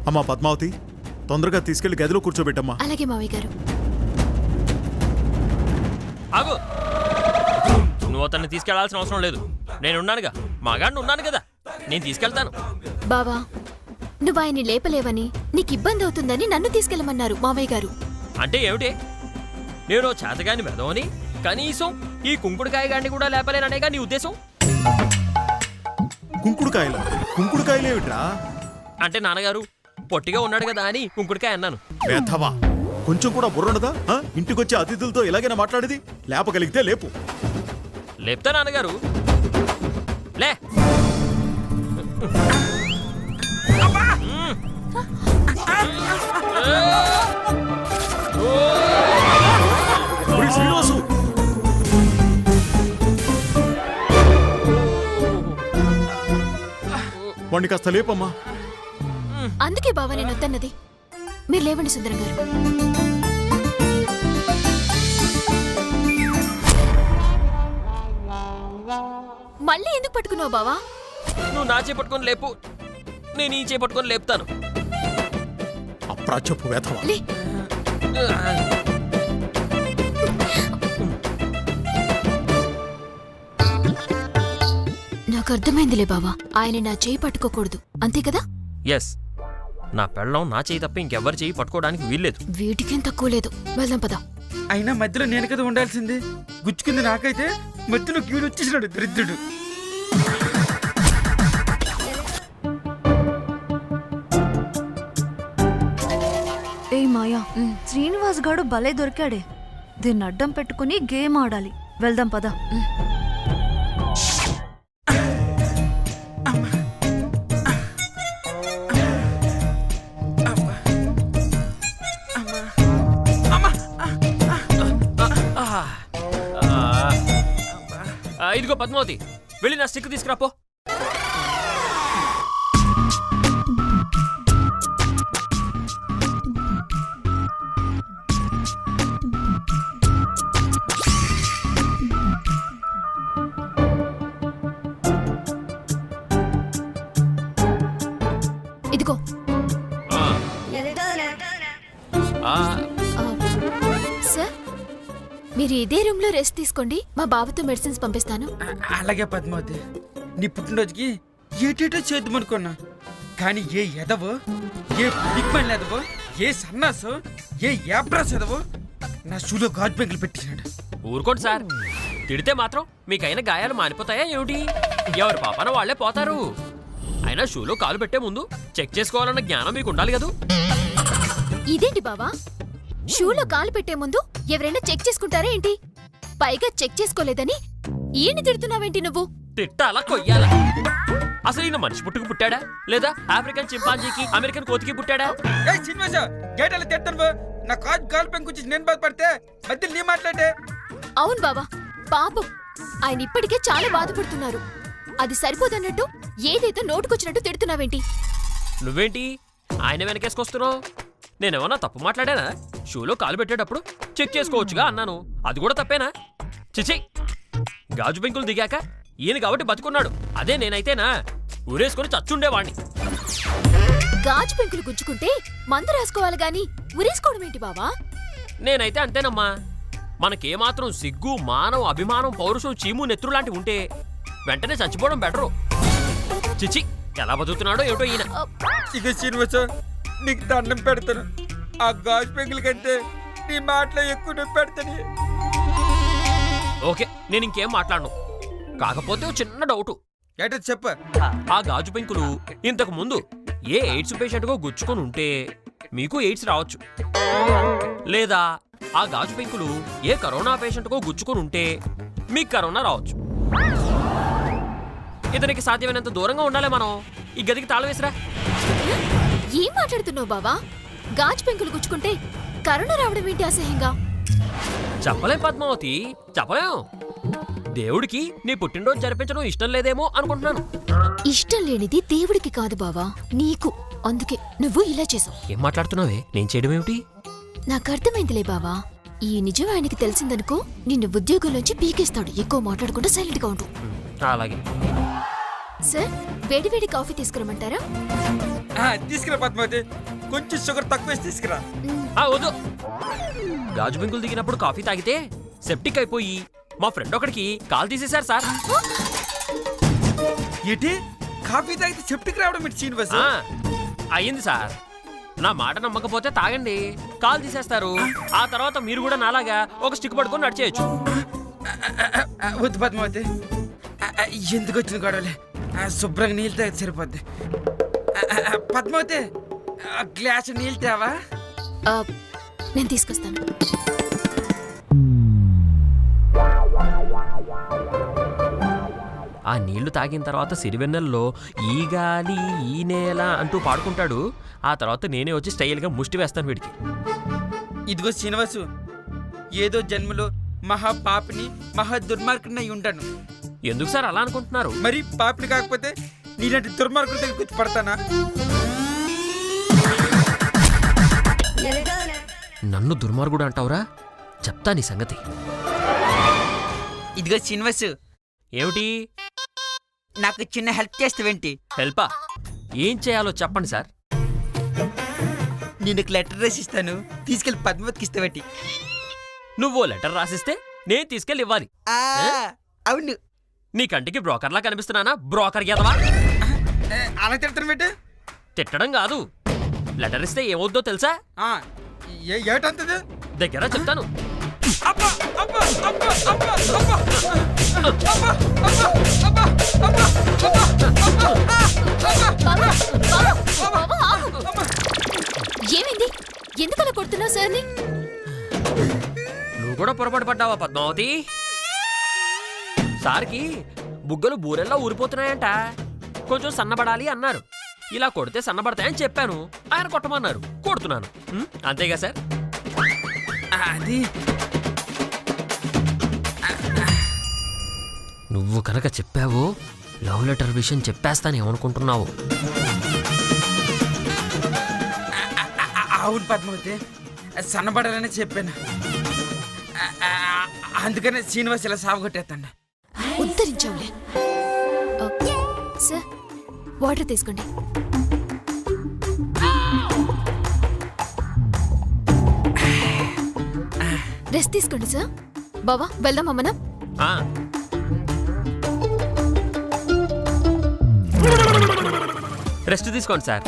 అమ్మా పద్మావతి, తొందరగా తీసుకెళ్లి గదిలో కూర్చోబెట్టమ్మా. అలాగే మావయ్య గారు. ఆగు, నువ్వు అతన్ని తీసుకెళ్లాల్సిన అవసరం లేదు. నేనున్నానుగా, మగాడిని ఉన్నాను కదా, నేను తీసుకెళ్తాను. బావా, నువ్వు ఆయన్ని లేపలేవని, నీకు ఇబ్బంది అవుతుందని నన్ను తీసుకెళ్లమన్నారు మావయ్య గారు. అంటే ఏమిటి? నేను చేతగాని వెదవని కనీసం ఈ కుంకుడుకాయ గాడిని కూడా లేపలేననేగా నీ ఉద్దేశం? కుంకుడుకాయలేమిట్రా? అంటే నాన్నగారు పొట్టిగా ఉన్నాడు కదా అని కుంకుడుకాయ అన్నాను. వేధవా, కొంచెం కూడా బుర్రుండదా? ఇంటికొచ్చే అతిథులతో ఇలాగైనా మాట్లాడేది? లేపగలిగితే లేపు. లేపుతా నాన్నగారు, లే. శ్రీనివాసు, వాణ్ణి కాస్త లేపమ్మా. అందుకే బావా నేను వద్దన్నది. మీరు లేవండి సుందరం గారు. మళ్ళీ ఎందుకు పట్టుకున్నావు బావా? నువ్వు నా చేపట్టుకొని లేపు, నేను ఈ చేపట్టుకొని లేపుతాను. అప్రాచ్యపు వేధవా. నాకు అర్థమైందిలే బావా, ఆయన నా చేయి పట్టుకోకూడదు, అంతే కదా? ఎస్, నా పెళ్ళం నా చేయి తప్ప ఇంకెవ్వరి చేయి పట్టుకోవడానికి వీల్లేదు. వీటికేం తక్కువ లేదు. వెళ్దాం పదా. అయినా మధ్యలో నేను కదా ఉండాల్సింది. గుచ్చుకుంది నాకైతే, మధ్యలో కీడు వచ్చేసినాడు దరిద్రుడు. ఏ మాయా, శ్రీనివాస్ గాడు భలే దొరికాడే. దీన్ని అడ్డం పెట్టుకుని గేమ్ ఆడాలి. వెళ్దాం పదా. ఇదిగో పద్మావతి, వెళ్ళి నా స్టిక్ తీసుకురాపో. ఇదిగో. సార్, మీరు ఇదే రూమ్ లో రెస్ట్ తీసుకోండి. మా బాబుతో మెడిసిన్స్ పంపిస్తాను. అలాగే పద్మావతి, నీ పుట్టినరోజుకి ఏటేటో చేద్దామనుకున్నా, కానీ ఏ ఎదవో, ఏ పిగ్మన్ ఎదవో, ఏ సన్నాసో, ఏ యాప్రాస్ ఎదవో నా షూలో గాడ్ పెంకులు పెట్టినాడు. ఊరుకోండి సార్, తిడితే మాత్రం మీకైనా గాయాలు మానిపోతాయా ఏమిటి? ఎవరి పాపన వాళ్లే పోతారు. అయినా షూలో కాలు పెట్టే ముందు చెక్ చేసుకోవాలన్న జ్ఞానం మీకు ఉండాలి కదా. ఇదేంటి బావా, షూలో కాలు పెట్టే ముందు ఎవరైనా చెక్ చేసుకుంటారా ఏంటి? పైగా చెక్ చేసుకోలేదని ఈయన్ని తిడుతున్నావేంటి నువ్వు? తిట్టాలా కొయ్యాలా? అసలు ఈయన మనిషి పుట్టుకు పుట్టాడా, లేదా ఆఫ్రికన్ చింపాంజీకి అమెరికన్ కోతికి పుట్టాడా? నా గాల్ పెంకు నేను బాధపడితే మధ్య నీ మాట్లాడే. అవును బావా, పాపం ఆయన ఇప్పటికే చాలా బాధపడుతున్నారు. అది సరిపోదన్నట్టు ఏదైతే నోటుకొచ్చినట్టు తిడుతున్నావేంటి? నువ్వేంటి ఆయన వెనకేసుకొస్తున్నావు? నేనేమన్నా తప్పు మాట్లాడానా? షూలో కాలు పెట్టేటప్పుడు చెక్ చేసుకోవచ్చుగా అన్నాను, అది కూడా తప్పేనా? చిచి, గాజు పెంకులు దిగాక ఈయన కాబట్టి బతుకున్నాడు. అదే నేనైతేనా ఊరేసుకుని చచ్చుండేవాణ్ణి. గాజు పెంకులు గుచ్చుకుంటే మందు రాసుకోవాలి గాని ఉరేసుకోవడం ఏంటి బావా? నేనైతే అంతేనమ్మా. మనకేమాత్రం సిగ్గు, మానం, అభిమానం, పౌరుషం, చీము, నెత్తురు లాంటివి ఉంటే వెంటనే చచ్చిపోవడం బెటరు. చిచి, ఎలా బతుకుతున్నాడో ఏమిటో ఈయన. ఇక శ్రీనివాస, నీకు దండం పెడతాను. ఆ గాజు పెంకుల కంటే నీ మాటలో ఎక్కువ నొప్పి పెడతాను. ఓకే, నేను ఇంకేం మాట్లాడను. కాకపోతే ఓ చిన్న డౌటు. ఏటో చెప్ప. ఆ గాజు పెంకులు ఇంతకు ముందు ఏ ఎయిడ్స్ పేషెంట్కో గుచ్చుకొని ఉంటే మీకు ఎయిడ్స్ రావచ్చు, లేదా ఆ గాజు పెంకులు ఏ కరోనా పేషెంట్కో గుచ్చుకొని ఉంటే మీకు కరోనా రావచ్చు. ఇతనికి సాధ్యమైనంత దూరంగా ఉండాలి మనం. ఈ గదికి తాళం వేసిరా. ఏం మాట్లాడుతున్నావు బావా? గాజు పెంకులు గుచ్చుకుంటే కరోనా రావడం ఏంటి అసహ్యంగా? చెప్పలేం పద్మావతి, చెప్పలేం. దేవుడికి నీ పుట్టినరోజు జరిపించడం ఇష్టం లేదేమో అనుకుంటున్నాను. ఇష్టం లేనిది దేవుడికి కాదు బావా, నీకు. అందుకే నువ్వు ఇలా చేసావు. ఏం మాట్లాడుతున్నావే? నేను చేయడం ఏమిటి? నాకు అర్థమైందిలే బావా. ఈ నిజం ఆయనకి తెలిసిందనుకో నిన్ను ఉద్యోగంలోంచి పీకేస్తాడు. ఎక్కువ మాట్లాడకుండా సైలెంట్ గా ఉండు. అలాగే. సార్ వేడి వేడి కాఫీ తీసుకురమ్మంటారా? తీసుకురా పద్మావతి, కొంచెం షుగర్ తక్కువ వేసి తీసుకురా. వద్దు. గాజు బింకులు దిగినప్పుడు కాఫీ తాగితే సెప్టిక్ అయిపోయి మా ఫ్రెండ్ ఒకడికి కాల్ తీసేశారు సార్. ఏంటి కాఫీ తాగితే సెప్టిక్ రావడం ఏంటి శ్రీనివాస్? అయ్యింది సార్. నా మాట నమ్మకపోతే తాగండి, కాల్ తీసేస్తారు. ఆ తర్వాత మీరు కూడా నాలాగా ఒక స్టిక్ పట్టుకొని నడిచేయచ్చు. వద్దు పద్మావతి, ఎందుకు వచ్చింది గొడవలే. శుభ్రంగా నీళ్ళు తాగితే సరిపోద్ది. పద్మావతి, గ్లాస్ నీళ్ళు తేవా? నేను తీసుకొస్తాను. ఆ నీళ్లు తాగిన తర్వాత సిరివెన్నెల్లో ఈ గాలి ఈ నేల అంటూ పాడుకుంటాడు. ఆ తర్వాత నేనే వచ్చి స్టైల్గా ముష్టి వేస్తాను వీడికి. ఇదిగో శ్రీనివాసు, ఏదో జన్మలో మహా పాపిని మహా దుర్మార్గుని అయి ఉంటాను. ఎందుకు సార్ అలా అనుకుంటున్నారు? మరి పాపిని కాకపోతే నీలాంటి దుర్మార్గుల దగ్గర కూర్చి పడతానా? నన్ను దుర్మార్గుడు అంటావురా? చెప్తా నీ సంగతి. ఇదిగో శ్రీనివాసు, ఏమిటి? నాకు చిన్న హెల్ప్ చేస్తావేంటి? హెల్పా? ఏం చేయాలో చెప్పండి సార్. నేను ఒక లెటర్ రాసి ఇస్తాను, తీసుకెళ్లి పద్మావతికి ఇస్తావేంటి? నువ్వు లెటర్ రాసిస్తే నేను తీసుకెళ్ళి ఇవ్వాలి. అవును. నీ కంటికి బ్రోకర్లా కనిపిస్తున్నానా? బ్రోకర్ ఎదవా? అలా తిడతాను ఏంటి? తిట్టడం కాదు, లెటర్ ఇస్తే ఏమవుద్దో తెలుసా? ఏటంతది? దగ్గర చెప్తాను. ఏమైంది? ఎందుకలా కొడుతున్నావు సార్ని? నువ్వు కూడా పొరపాటు పడ్డావా పద్మావతి? సార్కి బుగ్గలు బూరెల్లా ఊరిపోతున్నాయంట, కొంచెం సన్నబడాలి అన్నారు. ఇలా కొడితే సన్నబడతాయని చెప్పాను, ఆయన కొట్టమన్నారు, కొడుతున్నాను. అంతేగా సార్? అది నువ్వు కనుక చెప్పావో లవ్ లెటర్ విషయం చెప్పేస్తాను ఏమనుకుంటున్నావు? అవును పద్మావతి, సన్నబడాలని చెప్పాను. అందుకనే శ్రీనివాస్ ఇలా సాగుకొట్టేస్తాను. ఉద్ధరించవులే. సార్ వాటర్ తీసుకోండి. రెస్ట్ తీసుకోండి సార్. బావా వెళ్దామా మనం? రెస్ట్ తీసుకోండి సార్.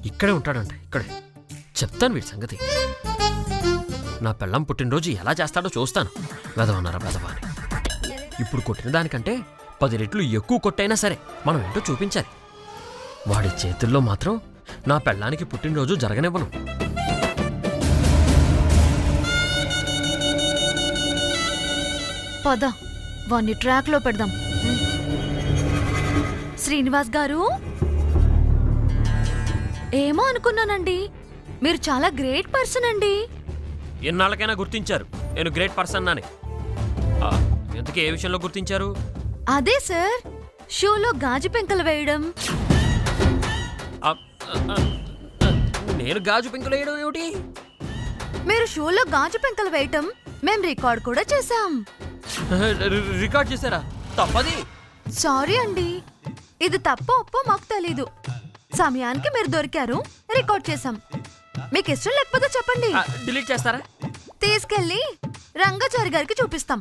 ఇక్కడే ఉంటాడంట, ఇక్కడే. చెప్తాను వీడి సంగతి. నా పెళ్ళం పుట్టినరోజు ఎలా చేస్తాడో చూస్తాను. వెదవన్నారా వెదవా అని. ఇప్పుడు కొట్టిన దానికంటే 10 రెట్లు ఎక్కువ కొట్టైనా సరే మనం ఏంటో చూపించాలి. వాడి చేతుల్లో మాత్రం నా పెళ్ళానికి పుట్టినరోజు జరగనివ్వను. పద, వాణ్ణి ట్రాక్ లో పెడదాం. శ్రీనివాస్ గారు, ఏమో అనుకున్నానండి, మీరు చాలా గ్రేట్ పర్సన్ అండి. ఎన్నాళ్ళకైనా గుర్తించారు నేను గ్రేట్ పర్సన్ అని. ఎందుకు ఏ విషయంలో గుర్తించారు? అదే సార్, షోలో గాజు పెంకలు వేయడం. నేను గాజు పెంకులు వేయడం ఏమిటి? మీరు షోలో గాజు పెంకలు వేయటం మేం రికార్డ్ కూడా చేశాం. రికార్డ్ చేశారా? తప్పది. సారీ అండి, ఇది తప్ప ఒప్పో మాకు తెలీదు. సమయానికి మీరు దొరికారు, రికార్డ్ చేశాం. మీకు ఇష్టం లేకపోతే చెప్పండి, డిలీట్ చేస్తారా? తీసుకెళ్ళి రంగాచారి గారికి చూపిస్తాం.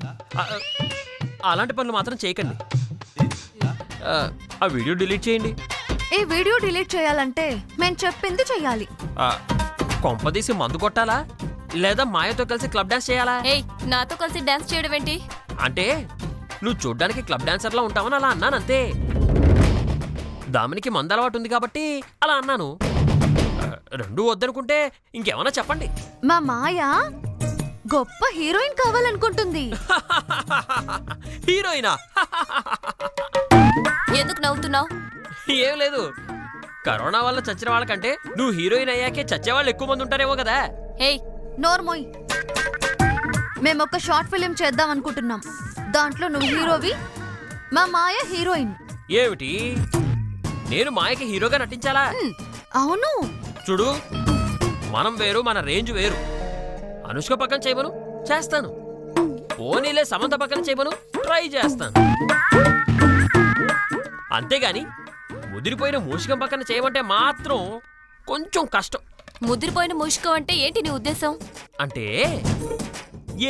అలాంటి పనులు మాత్రం చేయకండి. ఆ వీడియో డిలీట్ చేయండి. ఈ వీడియో డిలీట్ చేయాలంటే మేము చెప్పింది చెయ్యాలి. కొంపదీసి మందు కొట్టాలా లేదా మాయతో కలిసి క్లబ్ డాన్స్ చేయాలా? ఏయ్, నాతో కలిసి డాన్స్ చేయడం ఏంటి? అంటే నువ్వు చూడ్డానికి క్లబ్ డాన్సర్లా ఉంటావని అలా అన్నాను అంతే. దామినికి మందు అలవాటు ఉంది కాబట్టి అలా అన్నాను. రెండూ వద్దనుకుంటే ఇంకేమన్నా చెప్పండి. మా మాయ గొప్ప హీరోయిన్ కావాలనుకుంటుంది. హీరోయినా? ఎందుకు నవ్వుతున్నావు? ఏం లేదు, కరోనా వల్ల చచ్చిన వాళ్ళకంటే నువ్వు హీరోయిన్ అయ్యాకే చచ్చేవాళ్ళు ఎక్కువ మంది ఉంటారేమో కదా. ఏయ్ నోర్మోయ్, మేము ఒక షార్ట్ ఫిలిం చేద్దాం అనుకుంటున్నాం. దాంట్లో నువ్వు హీరోవి, మా మాయ హీరోయిన్. ఏమిటి నేను మాయకి హీరోగా నటించాలా? అవును. చూడు, మనం వేరు, మన రేంజ్ వేరు. అనుష్క పక్కన చేయమను, చేస్తాను. పోనీలే సమంత పక్కన చేయమను, ట్రై చేస్తాను. అంతేగాని ముదిరిపోయిన మూషికం పక్కన చేయమంటే మాత్రం కొంచెం కష్టం. ముదిరిపోయిన మూషికం అంటే ఏంటి నీ ఉద్దేశం? అంటే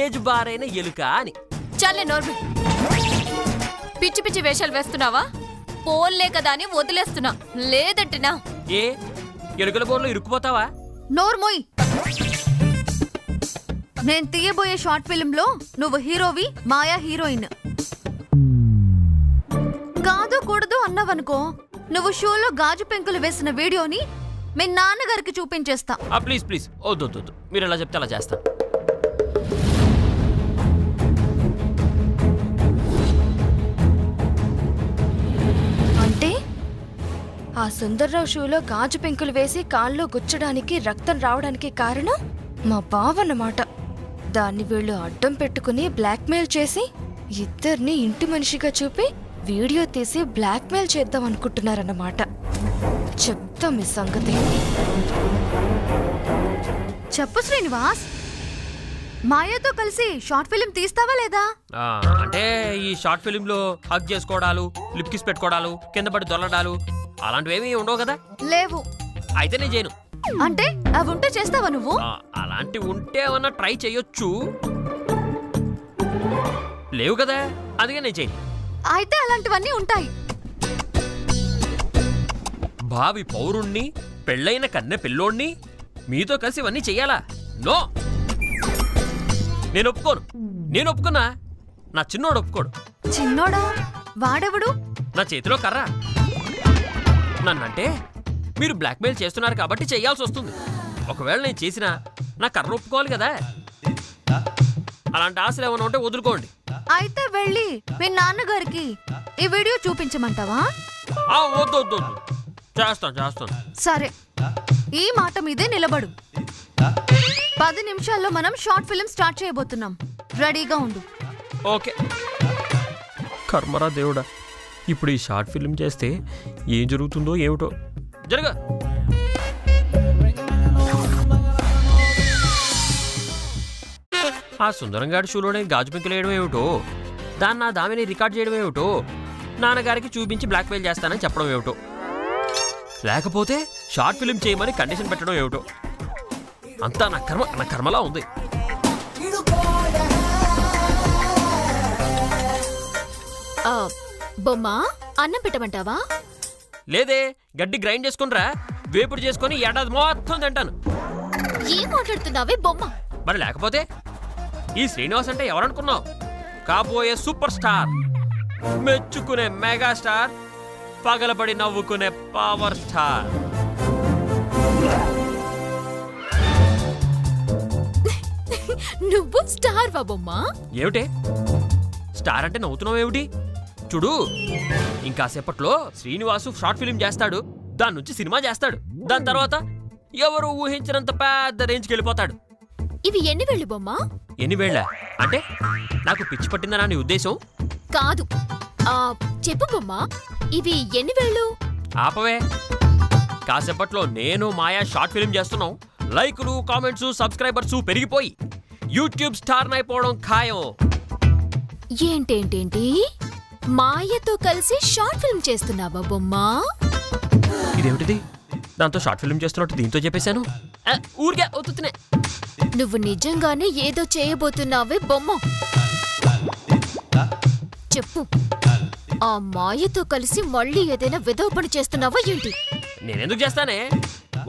ఏజ్ బారైన ఎలుక అని. చాలే నోర్మి. పిచ్చి పిచ్చి వేషాలు వేస్తున్నావా? పోన్లే కదా అని వదిలేస్తున్నా, లేదంటేనా? ఏ ఎలుకల బోర్లో ఇరుక్కుపోతావా? నోర్మోయ్, నేను తీయబోయే షార్ట్ ఫిల్మ్ లో నువ్వు హీరోవి, మాయా హీరోయిన్. కాదు కూడదు అన్నావనుకో, నువ్వు షోలో గాజు పెంకులు వేసిన వీడియోని మీ నాన్నగారికి చూపించేస్తా. ప్లీజ్ ప్లీజ్, వద్దు, మీరు ఎలా చెప్తే అలా చేస్తాను. అంటే ఆ సుందర్రావు షూలో గాజు పెంకులు వేసి కాల్లో గుచ్చడానికి, రక్తం రావడానికి కారణం మా బావన్నమాట. దాన్ని వీళ్ళు అడ్డం పెట్టుకుని బ్లాక్మెయిల్ చేసి ఇద్దరిని ఇంటి మనిషిగా చూపి వీడియో తీసి బ్లాక్మెయిల్ చేద్దాం అనుకుంటున్నారన్నమాట. చెప్తాం మీ సంగతి. చెప్పు శ్రీనివాస్, మాయాతో కలిసి షార్ట్ ఫిల్మ్ తీస్తావా లేదా? అంటే ఈ షార్ట్ ఫిల్మ్ లో హగ్ చేసుకోవడాలు, లిప్ కిస్ పెట్టుకోవడాలు, కింద పడి దొల్లడాలు అలాంటివేమీ ఉండవు కదా? లేవు. అయితే నేను చేయను. అంటే అవి ఉంటే చేస్తావా నువ్వు? అలాంటి ఉంటే ఏమన్నా ట్రై చేయొచ్చు. లేవు కదా, అందుకే నేను చేయను. అయితే అలాంటివన్నీ ఉంటాయి. భావి పౌరుణ్ణి, పెళ్ళైన కన్నె పిల్లోణ్ణి మీతో కలిసి ఇవన్నీ చెయ్యాలా? నో, నేను ఒప్పుకోను. నేను ఒప్పుకున్నా, నా చిన్నోడు ఒప్పుకోడు. చిన్నోడా? వాడెవడు? నా చేతిలో కర్ర. నన్నంటే మీరు బ్లాక్మెయిల్ చేస్తున్నారు కాబట్టి చెయ్యాల్సి వస్తుంది. ఒకవేళ నేను చేసినా నా కర్ర ఒప్పుకోవాలి కదా. అలాంటి ఆశలు ఏమైనా ఉంటే వదులుకోండి. అయితే వెళ్ళి మీ నాన్నగారికి ఈ వీడియో చూపించమంటావా? వద్దు, చేస్తాను. సరే, ఈ మాట మీదే నిలబడు. 10 నిమిషాల్లో మనం షార్ట్ ఫిల్మ్ స్టార్ట్ చేయబోతున్నాం. రెడీగా ఉండు. ఓకే. కర్మరా దేవుడా, ఇప్పుడు ఈ షార్ట్ ఫిల్మ్ చేస్తే ఏం జరుగుతుందో ఏమిటో. జరగ ఆ సుందరంగాడి షూలోనే గాజు పెంకులు వేయడం ఏమిటో, దాన్ని నా దామిని రికార్డ్ చేయడం ఏమిటో, నాన్నగారికి చూపించి బ్లాక్మెయిల్ చేస్తానని చెప్పడం ఏమిటో, లేకపోతే షార్ట్ ఫిల్మ్ చేయమని కండిషన్ పెట్టడం ఏమిటో, అంతా నా కర్మలా ఉంది. బొమ్మ, అన్నం పెట్టమంటావా? లేదే, గడ్డి గ్రైండ్ చేసుకునిరా, వేపుడు చేసుకుని ఏడాది మొత్తం తింటాను. ఏం మాట్లాడుతున్నావే బొమ్మ? మరి లేకపోతే ఈ శ్రీనివాస్ అంటే ఎవరనుకున్నావు? కాబోయే సూపర్ స్టార్, మెచ్చుకునే మెగా స్టార్, పగలబడి నవ్వుకునే పవర్ స్టార్. నువ్వు స్టార్ వా బొమ్మ? ఏమిటే స్టార్ అంటే నవ్వుతున్నావు ఏమిటి? చూడు, ఇంకాసేపట్లో శ్రీనివాసు షార్ట్ ఫిల్మ్ చేస్తాడు, దాని నుంచి సినిమా చేస్తాడు, దాని తర్వాత ఎవరు ఊహించినంత పెద్ద రేంజ్కి వెళ్ళిపోతాడు. ఇవి ఎన్ని వేళ్ళు బొమ్మ? ఎన్ని వేళ్ళ అంటే నాకు పిచ్చి పట్టిందనా నీ ఉద్దేశం? కాదు, చెప్పు బొమ్మ, ఇవి ఎన్ని వేళ్ళు? ఆపవే, కాసేపట్లో నేను మాయా షార్ట్ ఫిల్మ్ చేస్తున్నాం. లైకులు, కామెంట్స్, సబ్స్క్రైబర్స్ పెరిగిపోయి యూట్యూబ్ స్టార్ అయిపోవడం ఖాయం. ఏంటేంటేంటి, మాయతో కలిసి షార్ట్ ఫిల్మ్ చేస్తున్నావా బొమ్మ? ఇదేమిటిది? దాంతో షార్ట్ ఫిల్మ్ చేస్తున్నట్టు దీంతో చెప్పేశాను. ఊరికే అవుతున్నా. నువ్వు నిజంగానే ఏదో చేయబోతున్నావే బొమ్మ. చెప్పు, ఆ మాయతో కలిసి మళ్ళీ ఏదైనా విధవ పని చేస్తున్నావా ఏంటి? నేనెందుకు చేస్తానే,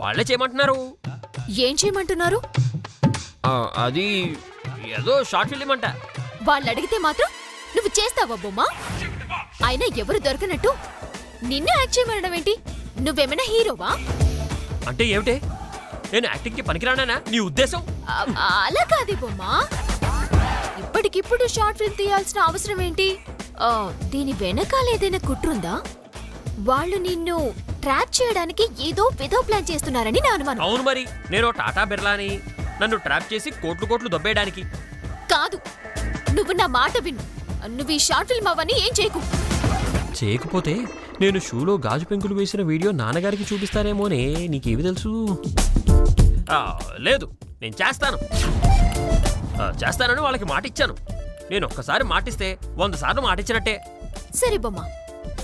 వాళ్ళే చేయమంటున్నారు. ఏం చేయమంటున్నారు? అది ఏదో షార్ట్ ఫిల్మ్ అంట. వాళ్ళు అడిగితే మాత్రం నువ్వు చేస్తావా బొమ్మ? అయినా ఎవరు దొరకనట్టు నిన్ను యాక్ట్ చేయమనడం ఏంటి? నువ్వేమైనా హీరోవా? అంటే ఏమిటే, నేను యాక్టింగ్కి పనికిరానా నీ ఉద్దేశం? అలా కాదు బొమ్మ, ఇప్పటికిప్పుడు షార్ట్ ఫిల్మ్ తీయాల్సిన అవసరం ఏంటి? దీని వెనకాల ఏదైనా కుట్రుందా? వాళ్ళు నిన్ను ట్రాప్ చేయడానికి ఏదో విధో ప్లాన్ చేస్తున్నారని నా అనుమానం. అవును మరి, నేను టాటా బిర్లాని, నన్ను ట్రాప్ చేసి కోట్లు దొబ్బేయడానికి కాదు. నువ్వు నా మాట విను, నువ్వు ఈ షార్ట్ ఫిల్మ్ అవన్నీ ఏం చేయకు. చేయకపోతే నేను షూలో గాజు పెంకులు వేసిన వీడియో నాన్నగారికి చూపిస్తానేమోనే. నీకేమి తెలుసు? లేదు, నేను చేస్తానని వాళ్ళకి మాట ఇచ్చాను. నేను ఒక్కసారి మాటిస్తే 100 సార్లు మాటిచ్చినట్టే. సరే బొమ్మ,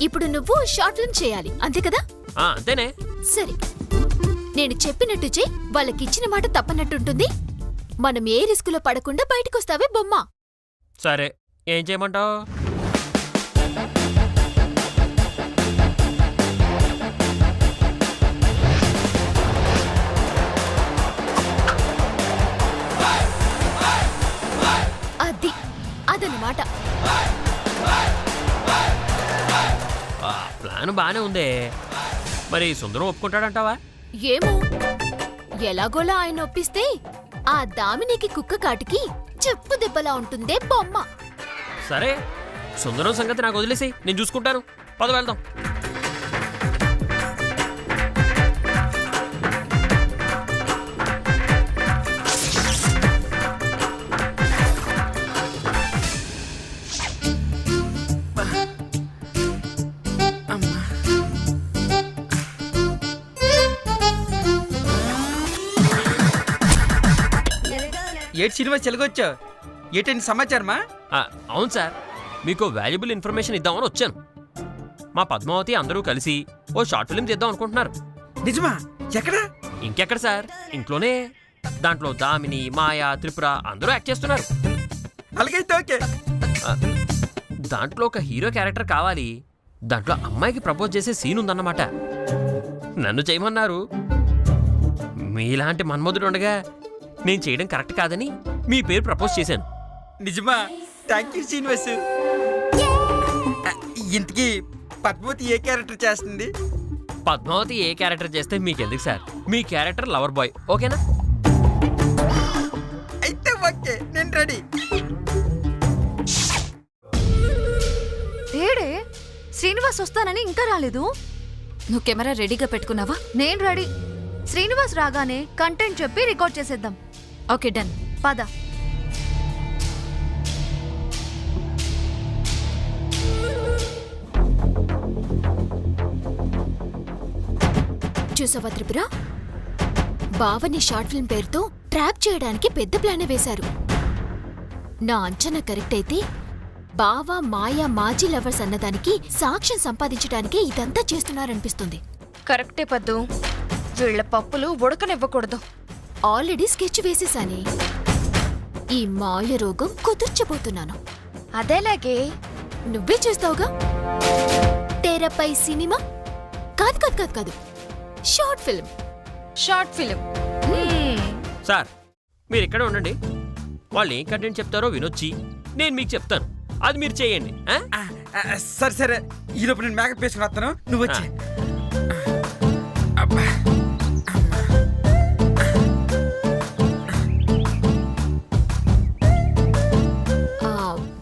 ఇప్పుడు నువ్వు షార్ట్ ఫిల్మ్ చేయాలి, అంతే కదా? అంతేనే. సరే, నేను చెప్పినట్టు చెయ్యి. వాళ్ళకిచ్చిన మాట తప్పనట్టుంటుంది. మనం ఏ రిస్కులో పడకుండా బయటకొస్తావే బొమ్మ. సరే, ఏం చేయమంటావు? అదన్నమాట. ప్లాన్ బానే ఉందే. మరి సుందరం ఒప్పుకుంటాడంటావా? ఏమో, ఎలాగోలా ఆయన ఒప్పిస్తే ఆ దామినికి కుక్క కాటికి చెప్పు దెబ్బలా ఉంటుందే బొమ్మ. సరే, సుందరం సంగతి నాకు వదిలేసి నేను చూసుకుంటాను. పద వెళ్దాం. ఏటి సినిమా చెలగొచ్చా? ఏటండి సమాచారమా? అవును సార్, మీకు వాల్యుబుల్ ఇన్ఫర్మేషన్ ఇద్దామని వచ్చాను. మా పద్మావతి అందరూ కలిసి ఓ షార్ట్ ఫిల్మ్ తీద్దాం అనుకుంటున్నారు. నిజమా? ఎక్కడ? ఇంకెక్కడ సార్, ఇంట్లోనే. దాంట్లో దామిని, మాయా, త్రిపుర అందరూ యాక్ట్ చేస్తున్నారు. అలాగైతే ఓకే. దాంట్లో ఒక హీరో క్యారెక్టర్ కావాలి. దాంట్లో అమ్మాయికి ప్రపోజ్ చేసే సీన్ ఉందన్నమాట. నన్ను చేయమన్నారు. మీలాంటి మన్మధుడు ఉండగా నేను చేయడం కరెక్ట్ కాదని మీ పేరు ప్రపోజ్ చేశాను. నిజమా? Thank you Srinivas. ఇంతకీ పద్మావతి ఏ క్యారెక్టర్ చేస్తుంది? పద్మావతి ఏ క్యారెక్టర్ చేస్తే మీకెందుకు సార్? మీ క్యారెక్టర్ లవర్ బాయ్, ఓకేనా? అయితే ఓకే, నేను రెడీ. ఏడే శ్రీనివాస్ వస్తానని ఇంకా రాలేదు. నువ్వు కెమెరా రెడీగా పెట్టుకున్నావా? నేను రెడీ. శ్రీనివాస్ రాగానే కంటెంట్ చెప్పి రికార్డ్ చేసేద్దాం. Okay, done. పద. చూసావా త్రిపుర, బావని షార్ట్ ఫిల్మ్ పేరుతో ట్రాప్ చేయడానికి పెద్ద ప్లానే వేశారు. నా అంచనా కరెక్ట్ అయితే బావ మాయా మాజీ లవర్స్ అన్నదానికి సాక్ష్యం సంపాదించడానికే ఇదంతా చేస్తున్నారనిపిస్తుంది. కరెక్టే పద్దు, వీళ్ళ పప్పులు ఉడకనివ్వకూడదు. Already sketch వేసేసానే. ఈ మాయ రోగం కుదుర్చబోతున్నాను. అదేలాగే నువ్వే చేస్తావుగా. తెరపై సినిమా కాదు కాదు కాదు కాదు, short film. Short film. Sir, మీరు ఇక్కడే ఉండండి. వాళ్ళు ఏం కంటెంట్ చెప్తారో వినొచ్చి నేను మీకు చెప్తాను. అది మీరు చేయండి. సరే సరే, ఈలోపు నేను మేకప్ వేసుకుని వస్తాను, నువ్వు వచ్చి.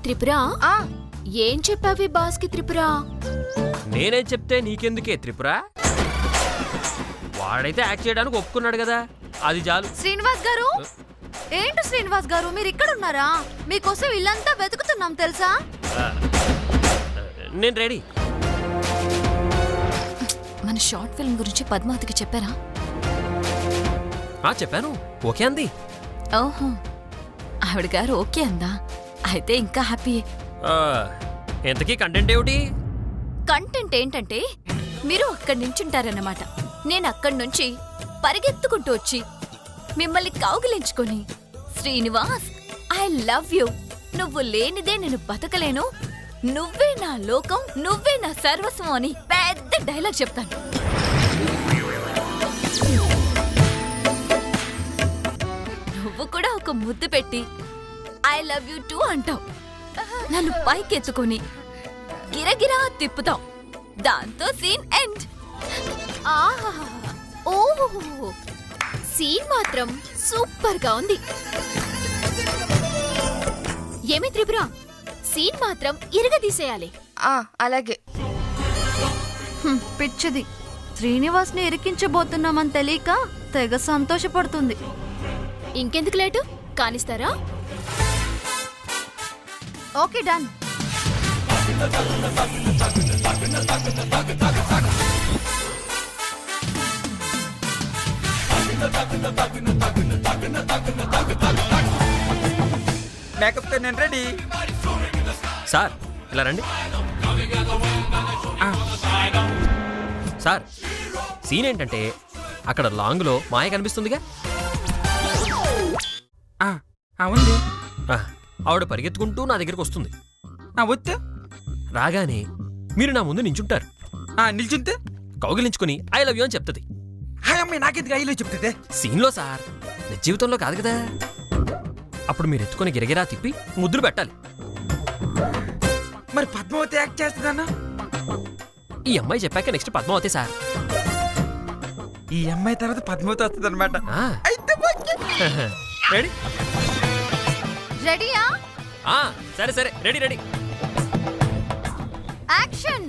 త్రిపుర, ఏం చెప్పావి బాస్కి? త్రిపుర, నేనేం చెప్తే నీకెందుకే త్రిపుర? వాడైతే యాక్ట్ చేయడానికి ఒప్పుకున్నాడు కదా, అది చాలు. శ్రీనివాస్ గారు, ఏంటి శ్రీనివాస్ గారు మీరు ఇక్కడ ఉన్నారా? మీకోసం ఇల్లంతా వెతుకుతున్నాం తెలుసా? నేను రెడీ. మన షార్ట్ ఫిల్మ్ గురించి పద్మావతికి చెప్పారా? చెప్పాను, ఓకే అంది. ఓహో, ఆవిడ గారు ఓకే అందా? అయితే ఇంకా హ్యాపీ. ఎంతకీ కంటెంట్ ఏమిటి? కంటెంట్ ఏంటంటే, మీరు అక్కడి నుంచుంటారన్నమాట. నేను అక్కడి నుంచి పరిగెత్తుకుంటూ వచ్చి మిమ్మల్ని కౌగిలించుకొని, శ్రీనివాస్ ఐ లవ్ యూ, నువ్వు లేనిదే నేను బతకలేను, నువ్వే నా లోకం, నువ్వే నా సర్వస్వం అని పెద్ద డైలాగ్ చెప్తాను. నువ్వు కూడా ఒక ముద్దు పెట్టి ఐ లవ్ యూ టూ అంటావు. నన్ను పైకెత్తుకొని గిరగిరా తిప్పుతావు. దాంతో సీన్ ఎండ్. ఓహో, సీన్ మాత్రం సూపర్ గా ఉంది. ఏమి త్రిపుర, సీన్ మాత్రం ఇరగదీసేయాలి. అలాగే. పిచ్చిది, శ్రీనివాస్ ని ఇరికించబోతున్నామని తెలియక తెగ సంతోషపడుతుంది. ఇంకెందుకు లేటు, కానిస్తారా? Okay, done. మేకప్ తో నేను రెడీ. సార్ ఇలా రండి. సార్ సీన్ ఏంటంటే అక్కడ లాంగ్లో మాయ కనిపిస్తుందిగా, ఉంది. ఆవిడ పరిగెత్తుకుంటూ నా దగ్గరికి వస్తుంది. వద్దు. రాగానే మీరు నా ముందు నించుంటారు. నిల్చుంటే కౌగిలించుకుని ఐ లవ్ యూ అని చెప్తుంది. హాయ్ అమ్మాయి నాకెందుకు ఐలో చెప్తుంది? సీన్లో సార్, నిజ జీవితంలో కాదు కదా. అప్పుడు మీరు ఎత్తుకొని గిరగిరా తిప్పి ముద్దులు పెట్టాలి. మరి పద్మావతి యాక్ట్ చేస్తుందన్నా? ఈ అమ్మాయి చెప్పాక నెక్స్ట్ పద్మావతి సార్. ఈ అమ్మాయి తర్వాత పద్మావతి వస్తుంది అనమాట. ఆ. రెడీ? రెడీయా? సరే సరే రెడీ రెడీ. యాక్షన్.